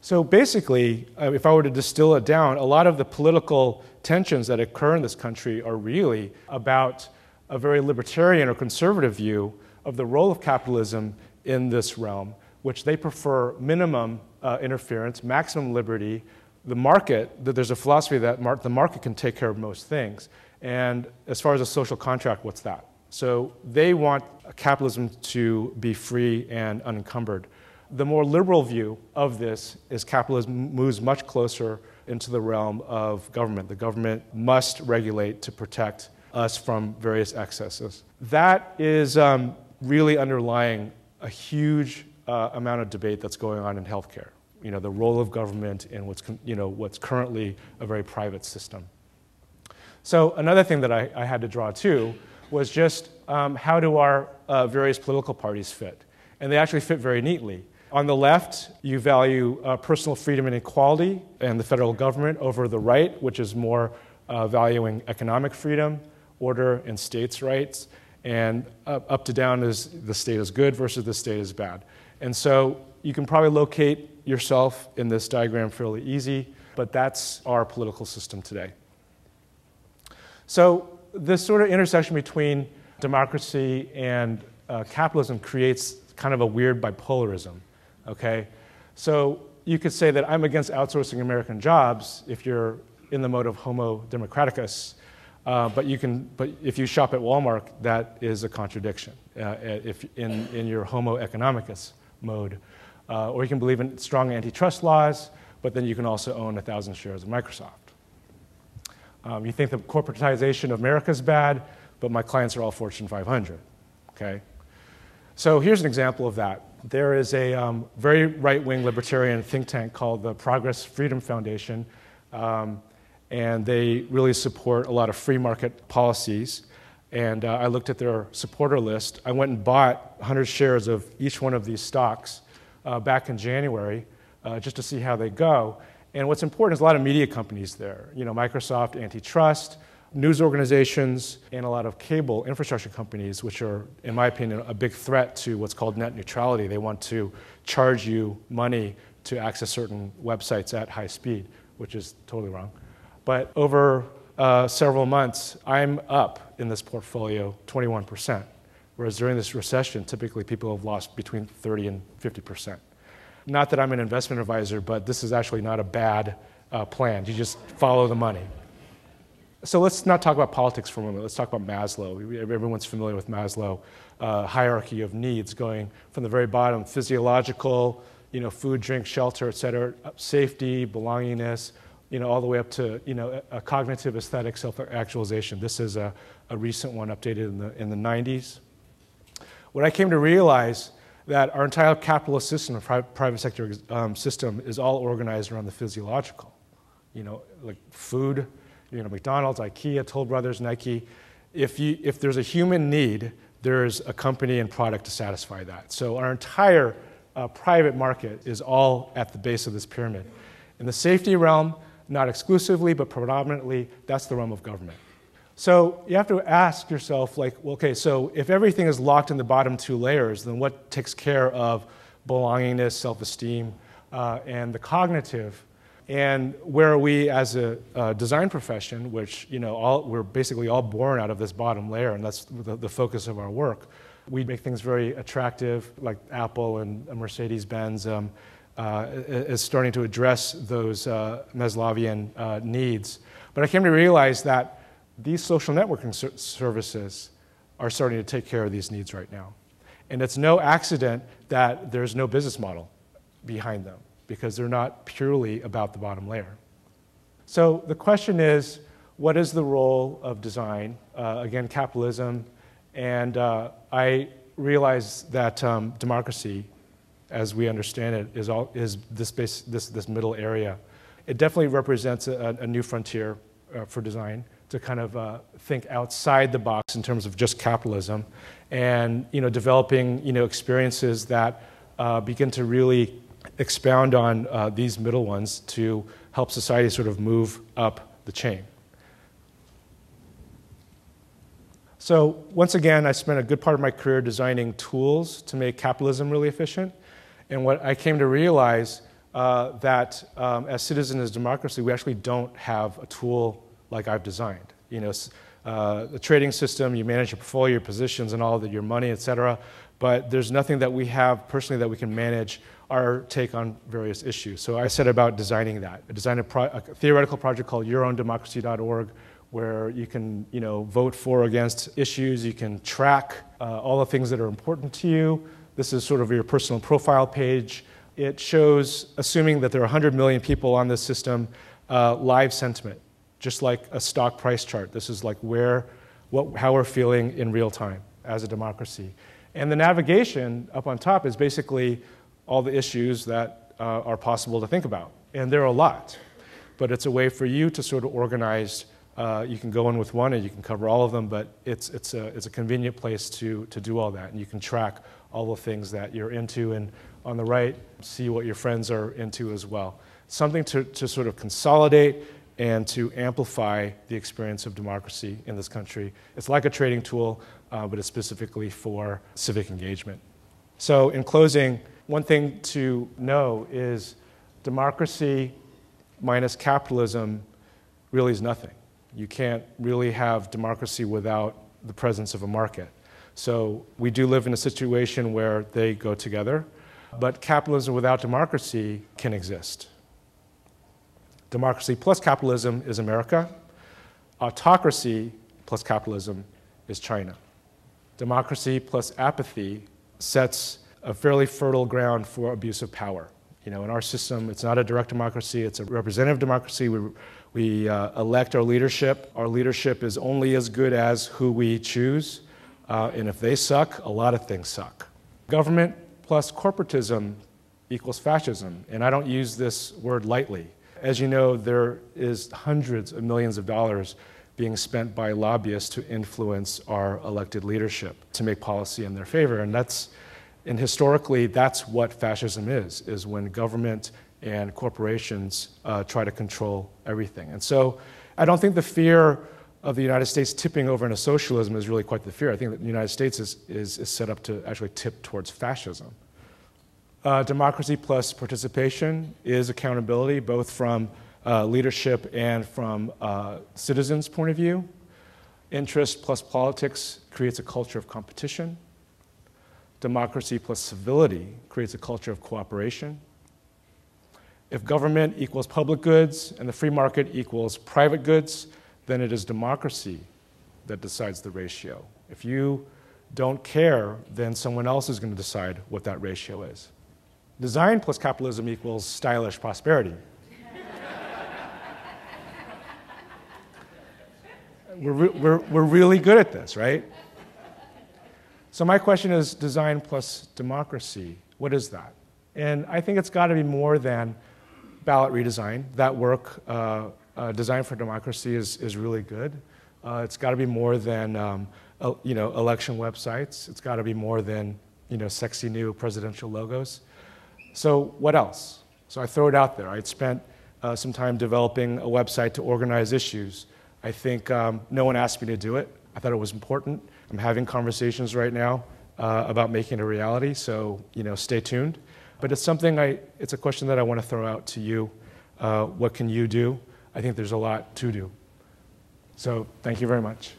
So basically, if I were to distill it down, a lot of the political tensions that occur in this country are really about a very libertarian or conservative view of the role of capitalism in this realm, which they prefer minimum interference, maximum liberty, the market, that there's a philosophy that the market can take care of most things. And as far as a social contract, what's that? So they want capitalism to be free and unencumbered. The more liberal view of this is capitalism moves much closer into the realm of government. The government must regulate to protect us from various excesses. That is really underlying a huge amount of debate that's going on in healthcare. The role of government in what's currently a very private system. So another thing that I had to draw too was just how do our various political parties fit? And they actually fit very neatly. On the left, you value personal freedom and equality and the federal government over the right, which is more valuing economic freedom, order, and states' rights. And up to down is the state is good versus the state is bad. And so you can probably locate yourself in this diagram fairly easy, but that's our political system today. So this sort of intersection between democracy and capitalism creates kind of a weird bipolarism. Okay, so you could say that I'm against outsourcing American jobs if you're in the mode of Homo democraticus, but if you shop at Walmart, that is a contradiction. If in your Homo economicus mode, or you can believe in strong antitrust laws, but then you can also own 1,000 shares of Microsoft. You think the corporatization of America is bad, but my clients are all Fortune 500. Okay, so here's an example of that. There is a very right-wing libertarian think tank called the Progress Freedom Foundation, and they really support a lot of free market policies. And I looked at their supporter list. I went and bought 100 shares of each one of these stocks back in January just to see how they go. And what's important is a lot of media companies there. Microsoft, antitrust, news organizations, and a lot of cable infrastructure companies, which are, in my opinion, a big threat to what's called net neutrality. They want to charge you money to access certain websites at high speed, which is totally wrong. But over several months, I'm up in this portfolio 21%, whereas during this recession, typically people have lost between 30 and 50%. Not that I'm an investment advisor, but this is actually not a bad plan. You just follow the money. So let's not talk about politics for a moment. Let's talk about Maslow. Everyone's familiar with Maslow, hierarchy of needs, going from the very bottom, physiological, food, drink, shelter, et cetera, safety, belongingness, all the way up to, a cognitive, aesthetic, self-actualization. This is a recent one updated in the 90s. What I came to realize that our entire capitalist system, private sector system, is all organized around the physiological. Like food, McDonald's, IKEA, Toll Brothers, Nike. If there's a human need, there's a company and product to satisfy that. So our entire private market is all at the base of this pyramid. In the safety realm, not exclusively, but predominantly, that's the realm of government. So you have to ask yourself, okay, so if everything is locked in the bottom two layers, then what takes care of belongingness, self-esteem, and the cognitive? And where are we as a design profession, which we're basically all born out of this bottom layer, and that's the focus of our work. We make things very attractive, like Apple and Mercedes-Benz is starting to address those Maslowian needs. But I came to realize that these social networking services are starting to take care of these needs right now. And it's no accident that there's no business model behind them, because they're not purely about the bottom layer. So the question is, what is the role of design? Again, capitalism. And I realize that democracy, as we understand it, is this middle area. It definitely represents a new frontier for design, to kind of think outside the box in terms of just capitalism, and developing experiences that begin to really expound on these middle ones to help society sort of move up the chain. So once again, I spent a good part of my career designing tools to make capitalism really efficient. And what I came to realize that as citizens of democracy, we actually don't have a tool like I've designed. You know, the trading system, you manage your portfolio, your positions, and all of your money, et cetera. But there's nothing that we have personally that we can manage our take on various issues. So I set about designing that. I designed a theoretical project called yourown.democracy.org, where you can, you know, vote for or against issues. You can track all the things that are important to you. This is sort of your personal profile page. It shows, assuming that there are 100 million people on this system, live sentiment, just like a stock price chart. This is like how we're feeling in real time as a democracy. And the navigation up on top is basically all the issues that are possible to think about. And there are a lot. But it's a way for you to sort of organize. You can go in with one and you can cover all of them, but it's a convenient place to do all that. And you can track all the things that you're into, and on the right, see what your friends are into as well. Something to sort of consolidate and to amplify the experience of democracy in this country. It's like a trading tool, but it's specifically for civic engagement. So in closing, one thing to know is democracy minus capitalism really is nothing. You can't really have democracy without the presence of a market. So we do live in a situation where they go together, but capitalism without democracy can exist. Democracy plus capitalism is America. Autocracy plus capitalism is China. Democracy plus apathy sets a fairly fertile ground for abuse of power. You know, in our system, it's not a direct democracy, it's a representative democracy. We elect our leadership. Our leadership is only as good as who we choose. And if they suck, a lot of things suck. Government plus corporatism equals fascism. And I don't use this word lightly. As you know, there is hundreds of millions of dollars being spent by lobbyists to influence our elected leadership, to make policy in their favor. And historically, that's what fascism is when government and corporations try to control everything. And so I don't think the fear of the United States tipping over into socialism is really quite the fear. I think that the United States is set up to actually tip towards fascism. Democracy plus participation is accountability, both from leadership and from citizens' point of view. Interest plus politics creates a culture of competition. Democracy plus civility creates a culture of cooperation. If government equals public goods and the free market equals private goods, then it is democracy that decides the ratio. If you don't care, then someone else is going to decide what that ratio is. Design plus capitalism equals stylish prosperity. We're really good at this, right? So my question is, design plus democracy, what is that? And I think it's got to be more than ballot redesign. That work, Design for Democracy, is really good. It's got to be more than election websites. It's got to be more than sexy new presidential logos. So what else? So I throw it out there. I'd spent some time developing a website to organize issues. I think no one asked me to do it. I thought it was important. I'm having conversations right now about making it a reality, so stay tuned. But it's a question that I want to throw out to you. What can you do? I think there's a lot to do. So thank you very much.